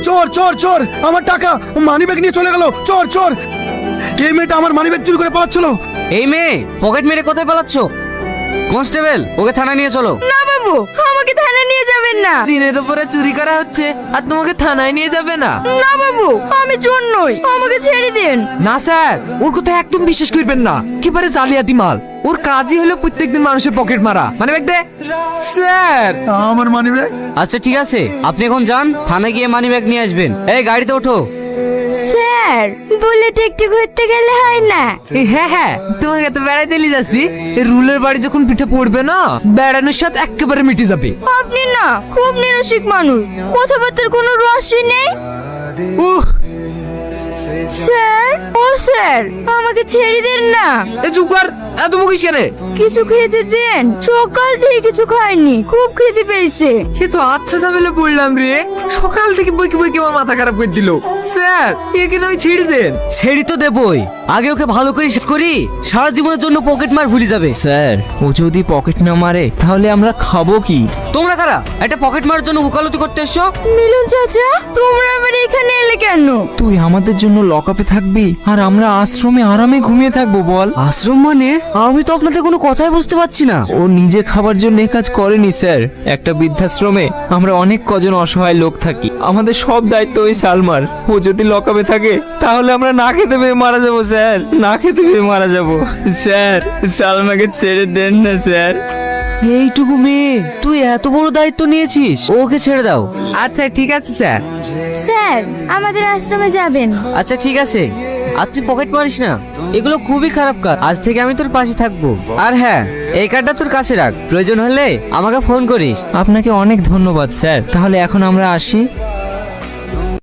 চোর চোর চোর, আমার টাকা মানিব্যাগ নিয়ে চলে গেল। চোর চোর, এই মেয়েটা আমার মানিব্যাগ চুরি করে পালাচ্ছিল। এই মেয়ে পকেট মেরে কোথায় পালাচ্ছ? কনস্টেবল, ওকে থানায় নিয়ে চলো। না বাবু, আমাকে থানায় নিয়ে যাবেন না। দিনে দুপুরে চুরি করা হচ্ছে আর তোমাকে থানায় নিয়ে যাবে না? না বাবু, আমি চোর নই, আমাকে ছেড়ে দেন। না স্যার, ওর কথা একদম বিশ্বাস করবেন না, একেবারে জালিয়াতি মাল। ওর কাজই হলো প্রত্যেকদিন মানুষের পকেট মারা। মানে দে স্যার। আমার মানিব্যাগ। আচ্ছা ঠিক আছে, আপনি এখন যান, থানায় গিয়ে মানিব্যাগ নিয়ে আসবেন। এই গাড়িতে ওঠো। স্যার, বুলেট একটু ঘুরতে গেলে হয় না? হ্যাঁ হ্যাঁ, তোমাকে তো বেড়াইতে নিয়ে যাচ্ছি। এই রুলের বাড়ি যখন পিঠে পড়বে না, বেড়ানোর সাথে একেবারে মিটে যাবে। আপনি না খুব নিরসিক মানুষ, কথাবার্তার কোনো রসই নেই। উহ, স্যার, ও স্যার, আমাকে ছেড়ে দেন না। এ চুপ কর, এত মুখিস কেন? কিছু খেতে দেন, সকাল থেকে কিছু খাইনি, খুব খেতে পেয়েছে। সে তো আচ্ছা ঝামেলা পড়লাম রে। সকাল থেকে বইকে বইকে আমার মাথা খারাপ করে দিল। স্যার, একে নয় ছেড়ে দেন। ছেড়ি তো দেবই, আগে ওকে ভালো করে শেষ করি, সারা জীবনের জন্য পকেট মার ভুলে যাবে। স্যার, ও যদি পকেট না মারে তাহলে আমরা খাবো কি? তোমরা কারা একটা পকেট মারার জন্য ওকালতি করতে এসছো? মিলন চাচা, তোমরা আবার এখানে এলে কেন? তুই আমাদের জন্য লকআপে থাকবি আর আমরা আশ্রমে আরামে ঘুমিয়ে থাকবো বল? আশ্রম মানে? আমি তো আপনাদের কোনো কথাই বুঝতে পারছি না। ও নিজে খাবার জন্য এ কাজ করেনি স্যার। একটা বৃদ্ধাশ্রমে আমরা অনেক কজন অসহায় লোক থাকি, আমাদের সব দায়িত্ব ওই সালমার। ও যদি লকআপে থাকে তাহলে আমরা না খেতে পেয়ে মারা যাবো স্যার, না খেতে পেয়ে মারা যাবো। স্যার, সালমাকে ছেড়ে দেন না স্যার। এইটুকু মেয়ে, তুই এত বড় দায়িত্ব নিয়েছিস, ওকে ছেড়ে দাও। আচ্ছা ঠিক আছে স্যার। স্যার, আমাদের আশ্রমে যাবেন? আচ্ছা ঠিক আছে, আর তুই পকেট মারিস না, এগুলো খুবই খারাপ কাজ। আজ থেকে আমি তোর পাশে থাকবো। আর হ্যাঁ, এই কার্ডটা তোর কাছে রাখ, প্রয়োজন হলে আমাকে ফোন করিস। আপনাকে অনেক ধন্যবাদ স্যার। তাহলে এখন আমরা আসি।